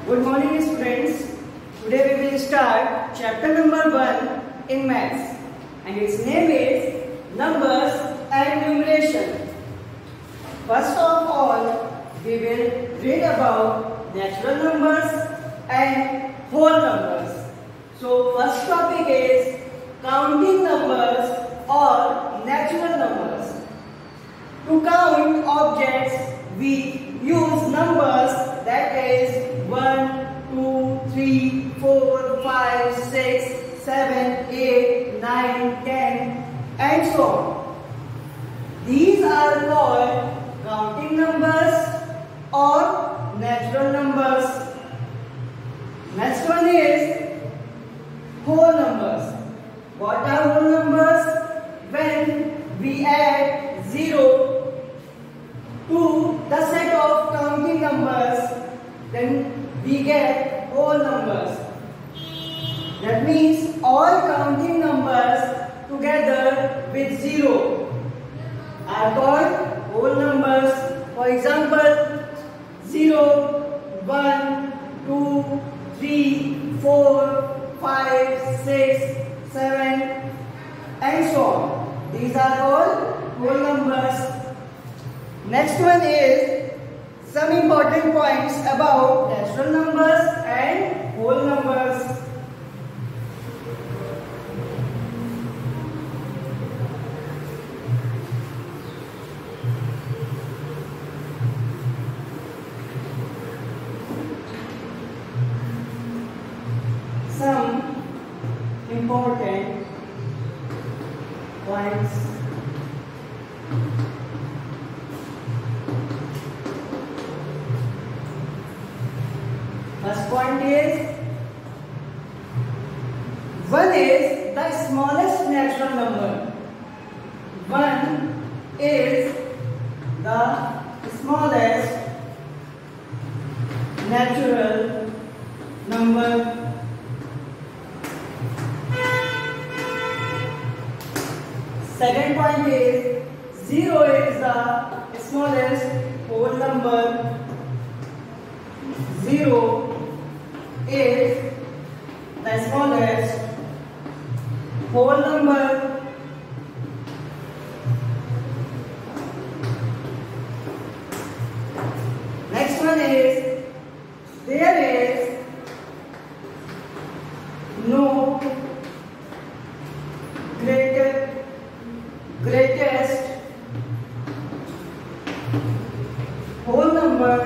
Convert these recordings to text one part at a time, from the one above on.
Good morning students. Today we will start chapter number 1 in maths and its name is numbers and numeration. First of all, we will read about natural numbers and whole numbers. So first topic is counting numbers or natural numbers. To count objects we use numbers, that is 1, 2, 3, 4, 5, 6, 7, 8, 9, 10 and so on. These are called counting numbers or natural numbers. Next one is whole numbers. What are whole numbers? When we add 0 to the set of counting numbers, then we get whole numbers. That means all counting numbers together with 0 are called whole numbers. For example, 0, 1, 2, 3, 4, 5, 6, 7 and so on. These are all whole numbers. Next one is some important points about natural numbers and whole numbers. Some important points. First point is 1 is the smallest natural number. 1 is the smallest natural number. Second point is 0 is the smallest whole number. 0 is the smallest whole number. Next one is there is no greatest whole number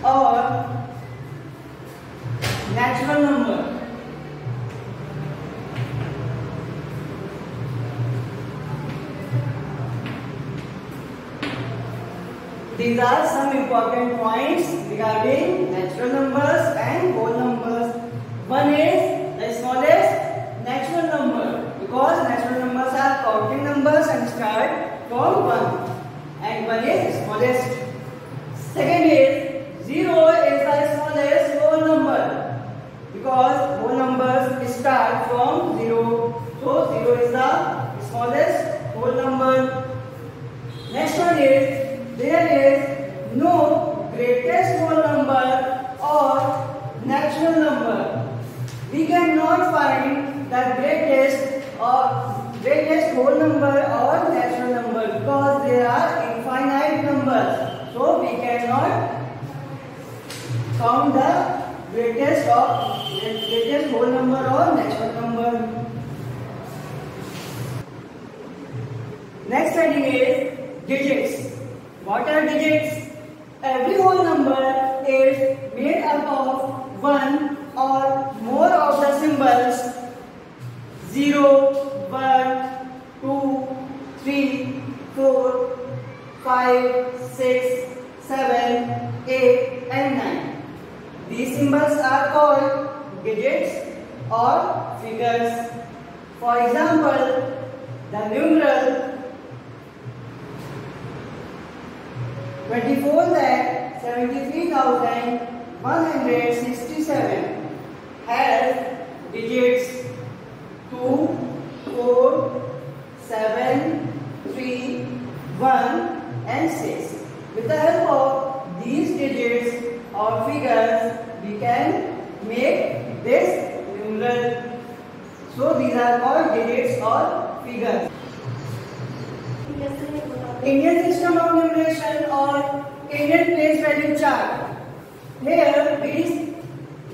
or natural number. These are some important points regarding natural numbers and whole numbers. 1 is the smallest natural number because natural numbers are counting numbers and start from 1 and 1 is smallest. Second is 0 is the smallest whole number because whole numbers start from 0. So 0 is the smallest whole number. Next one is there is no greatest whole number or natural number. We cannot find the greatest whole number or natural number because they are infinite numbers. So we cannot count the greatest whole number or natural number. Next heading is digits. What are digits? Every whole number is made up of one or more of the symbols 0, 1, 2, 3, 4, 5, 6, 7, 8 and 9. These symbols are called digits or figures. For example, the numeral 24,73,167 has digits 2, 4, 7, 3, 1 and 6. With the help of these digits, or figures, we can make this numeral. So these are called digits or figures. Indian system of numeration or Indian place value chart. Here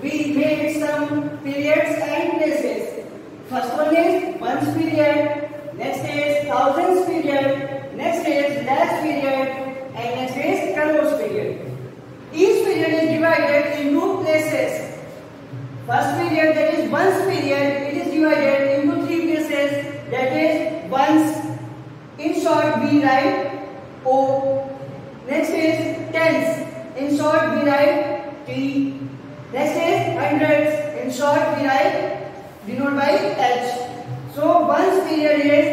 we made some periods and places. First one is ones period, next is thousands period, next is lakhs period, and next is crores period. Each period is divided into places. First period, that is ones period, it is divided into three places, that is ones. In short, we write O. Next is tens. In short, we write T. Next is hundreds. In short, we write denoted by H. So ones period is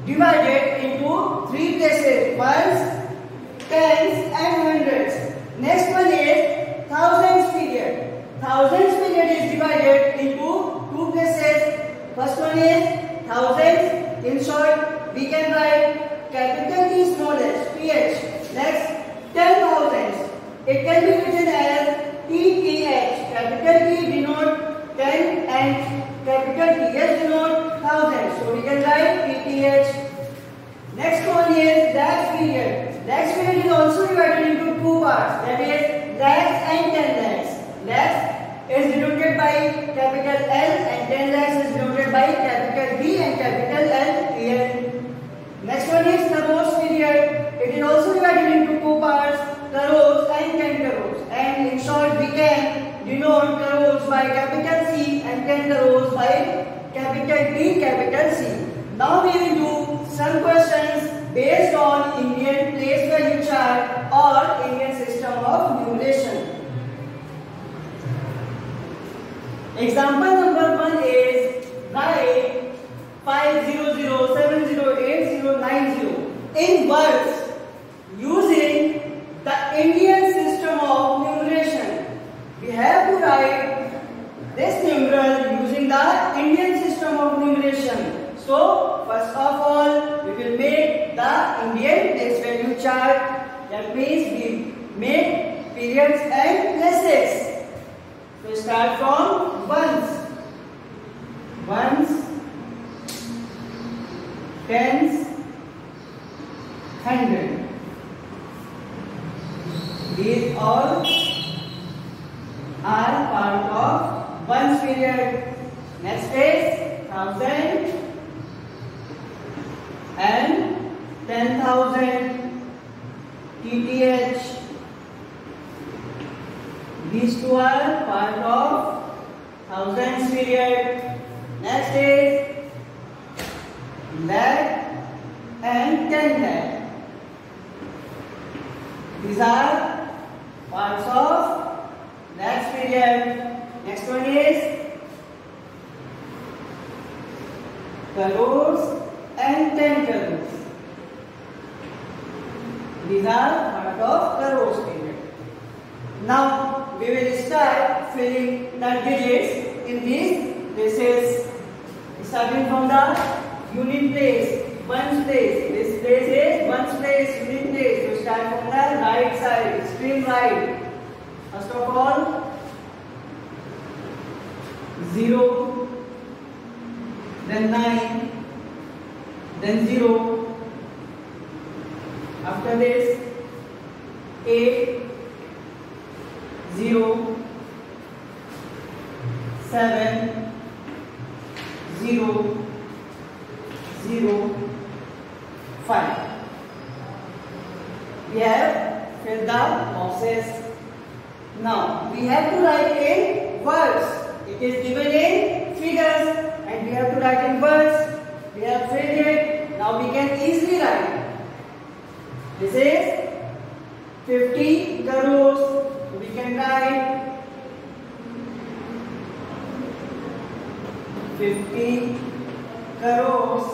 divided into three places: ones, tens, and hundreds. Next one is thousands period. Thousands period is divided into two places. First one is thousands. In short, we can write capital T small h, TH. Next, 10,000s. It can be written as TTH. Capital T denote 10 and capital TH denote thousands. So we can write TTH. Next one is lakhs period. Lakhs period is also divided into two parts. That is lakhs and 10 lakhs. Lakhs is denoted by capital L and 10 lakhs is denoted by capital D and capital L here. Next one is crores period. It is also divided into two parts, crores and 10 crores. And in short, we can denote crores by capital C and 10 crores by capital D, capital C. Now we will do some questions based on Indian place value chart or Indian system of numeration. Example number 1 is write 500708090 in words using the Indian system of numeration. We have to write this numeral using the Indian system of numeration. So first of all, we will make the Indian place value chart. That means we make periods and places. So start from ones, tens, hundred. These all are part of ones period. Next is thousand and 10,000, TTH. These two are part of thousands period. Next is lakh and 10 lakh. These are parts of lakhs period. Next one is crores and 10 crores. These are part of crores period. Now we will start filling the digits in these places. Starting from the unit place, ones place. This place is ones place, unit place. We start from the right side, extreme right. First of all, 0, then 9, then 0. After this, 8, 0, 7, 0, 0, 5. We have filled the boxes. Now we have to write in words. It is given in figures and we have to write in words. We have filled it. Now we can easily write. This is 50 crores. We can write 50 crores.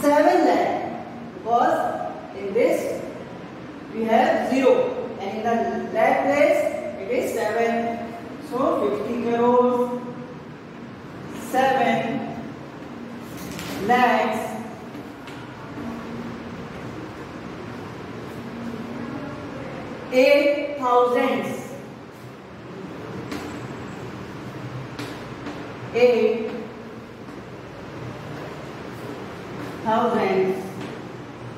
7 lakh, because in this we have 0 and in the lakh place it is 7. So 50 crores, 7 lakhs, 8 thousands. 8 thousands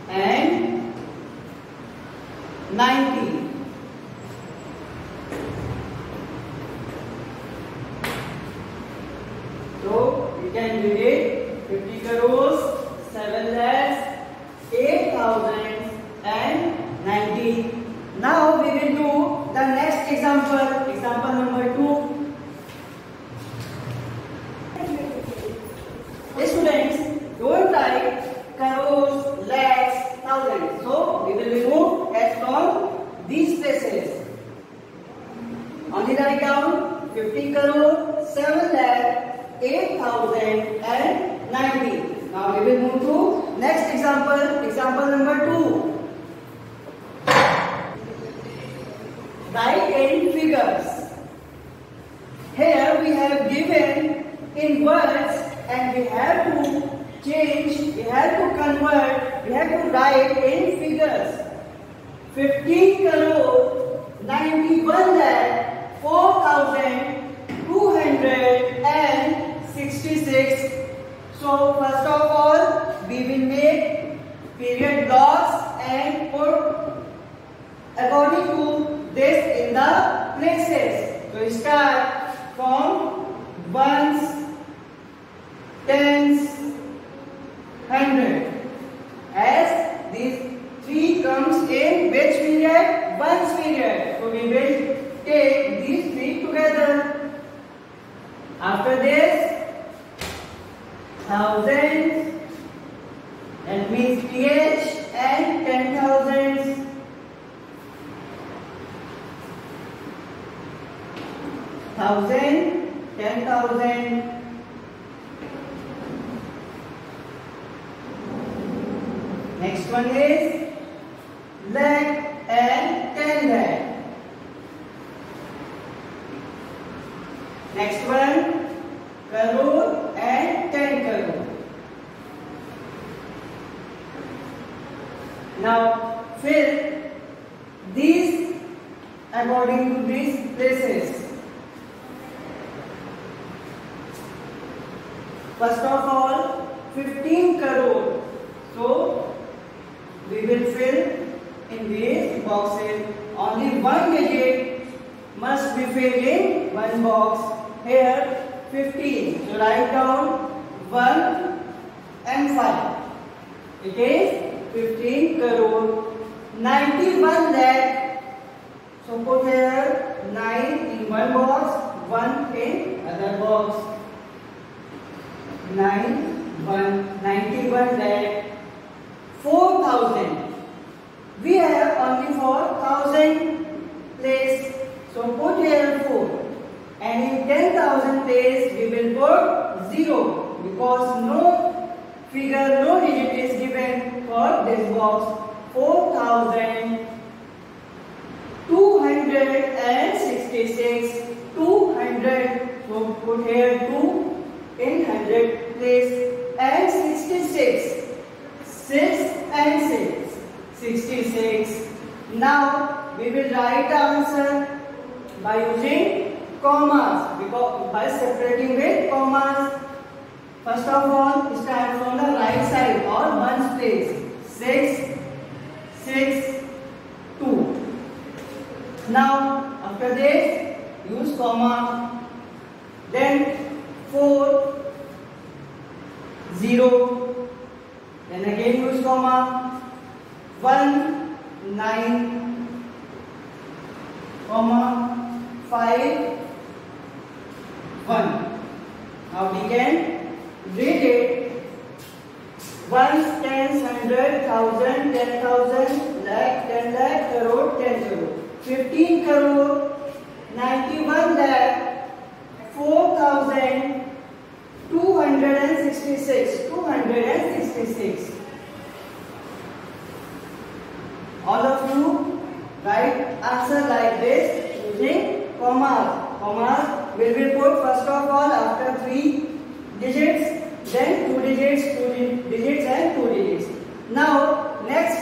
and 90. So we can read it 50 crores, 7 lakhs, 8 thousands and 90. Now we will do the next example, example number 2. Students, don't write crores, lakhs, thousands. So we will remove s from these places. Only write down 50 crore, 7 lakh, 8,000 and 90. Now we will move to next example, example number 2. Write in figures. Here we have given in words and we have to change, we have to convert, we have to write in figures. 15 crore, 91 lakh, 4,266. So first of all, we will make period blocks and put according to this in the places. So we start from ones, tens, 100. As these three comes in which period? Ones period. So we will take these three together. After this, thousands, that means PH, and 10,000s. Thousand, 10,000. Next one is lakh and 10 lakh. Next one, crore and 10 crore. Now fill these according to these places. First of all, 15 crore. So we will fill in these boxes. Only one digit must be filled in one box. Here 15. So write down 1 and 5. It is 15 crore. 91 lakh. So put here 9 in one box, 1 in other box. 91 lakh. 4,000. We have only 4,000 place. So put here 4. And in 10,000 place we will put 0 because no figure, no digit is given for this box. 4,266. 200. So put here 2 in 100 place and 66. 6 and 6. 66. Now we will write the answer by using commas, because by separating with commas. First of all, start from the right side or ones place. 6, 6, 2. Now after this, use comma. Then 4, 0. Then again use comma. 1, 9, comma 5, 1. Now we can read it. Ones, tens, 100, 1,000, 10,000, lakh, 10 lakh, crore, 10 crore. 15 crore, 91 lakh, 4,266. 266. All of you write answer like this using commas. Commas will be put first of all after 3 digits, then 2 digits, 2 digits and 2 digits. Now next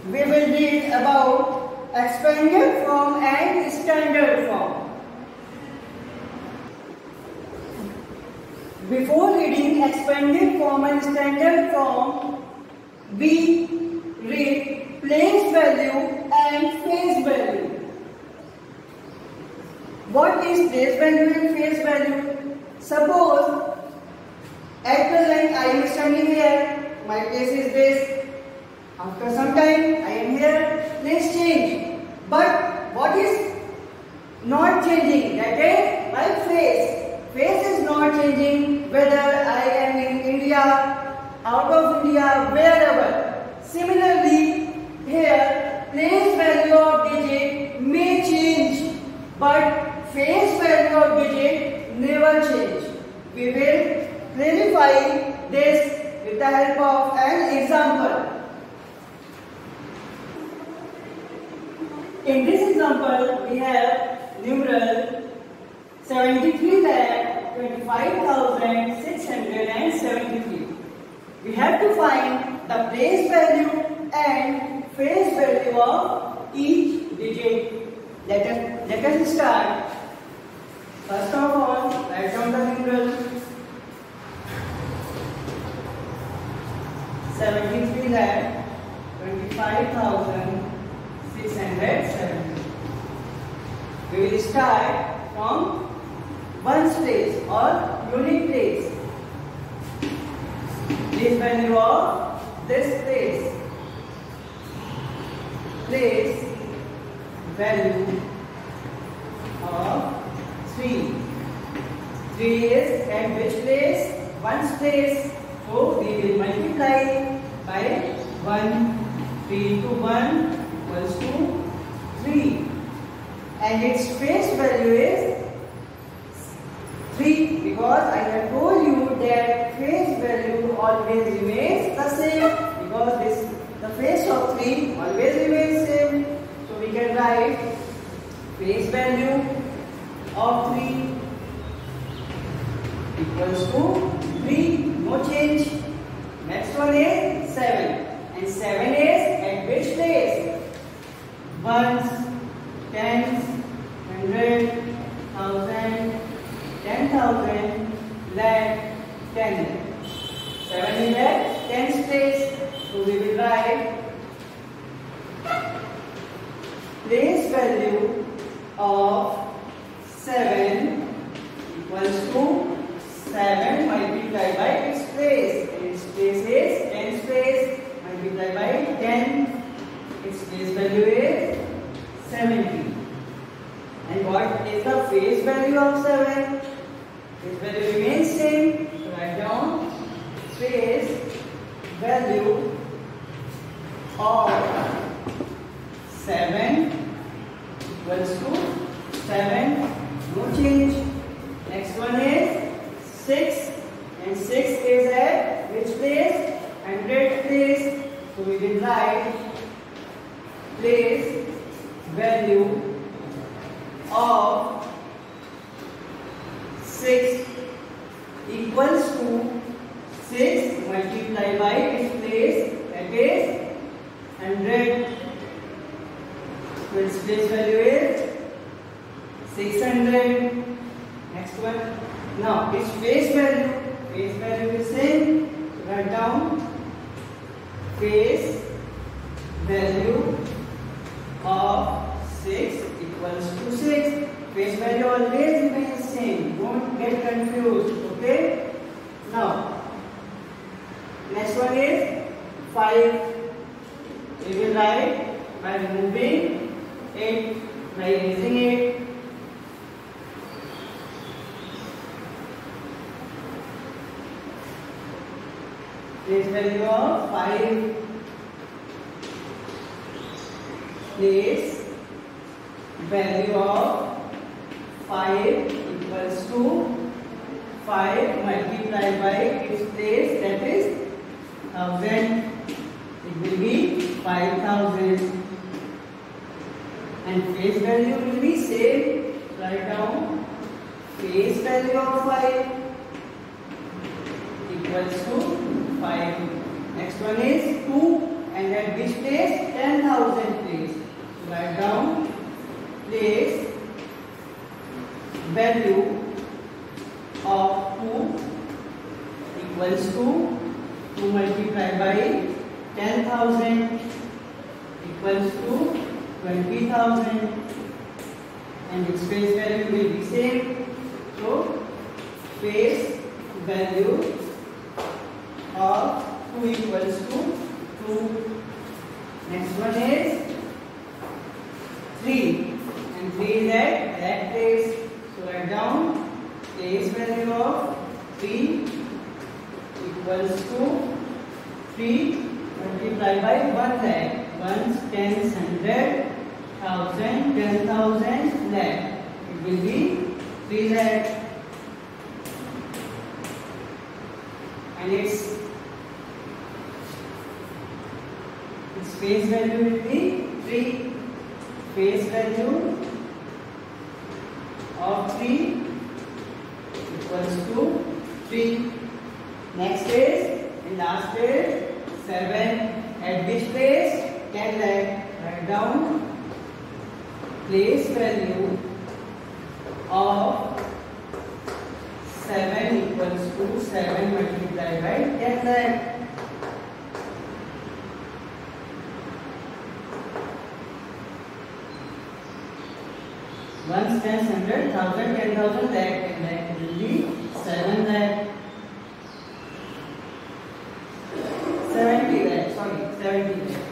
we will read about expanded form and standard form. Before reading expanded form and standard form, we read place value and face value. What is place value and face value? Suppose at present I am standing here, my place is this. After some time I am here, place change. But what is not changing? That is my face. Face is not changing whether I am in India, out of India, wherever. Similarly, here place value of digit may change, but face value of digit never change. We will clarify this with the help of an example. In this example, we have numeral 73,25,673. We have to find the place value and face value of each digit. Let us start. First of all, write down the numeral 73,25,670. We will start from ones place or unit place. Place value of this place. Place value of 3. 3 is at which place? Ones place. So we will multiply by 1. 3 to 1 equals to 3. And its face value is 3, because I have told you that face value always remains the same, because the face of 3 always remains same. So we can write face value of 3 equals to 3, no change. Next one is 7, and 7 is at which place? Ones, tens, 100, 1000, 10,000, lakh, 10. 7 is at tens place. So we will write place value of 7 equals to 7 multiplied by its place. Its place is tens place multiplied by 10. Its place value is 70. And what is the face value of 7? Face value remains same. So write down face value of 7 equals to 7, no change. Next one is 6, and 6 is at which place? 100 place. So we will write place value of 6 equals to 6 multiplied by its place, that is 100. So its place value is 600. Next one. Now its face value is same. Write down face value of 6 equals to 6. Face value always remains same. Don't get confused. Okay. Now next one is 5. We will write by removing 8, by erasing 8. Place value of 5. Place value of 5 equals to 5 multiplied by its place, that is 1000. It will be 5000. And face value will be same. Write down face value of 5 equals to 5. Next one is 2, and at which place? 10,000 place. So write down, place value of 2 equals to 2 multiplied by 10,000 equals to 20,000, and its face value will be same. So face value of 2 equals to 2. Next one is 3, and 3 is at that place. So write down place value of 3 equals to 3 multiplied by 1 lakh. Ones, tens, 100, 1000, 10,000 lakh. It will be 3 lakh. And its face value will be 3. Face value of 3 equals to 3. Next is, in last is 7. At which place? 10 lakh. Write down place value of 7 equals to 7 multiplied by 10 lakh. Ones, tens, 100, 1000, 10,000 lakh. 10 lakh will be 7 lakh. 70 lakh. Sorry, 70 lakh.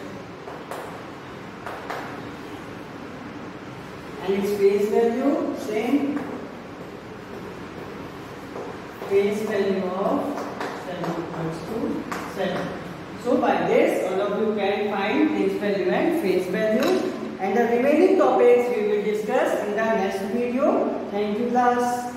And its face value same. Face value of 7 equals to 7. So by this, all of you can find place value and face value, and the remaining topics we will discuss in the next video. Thank you, class.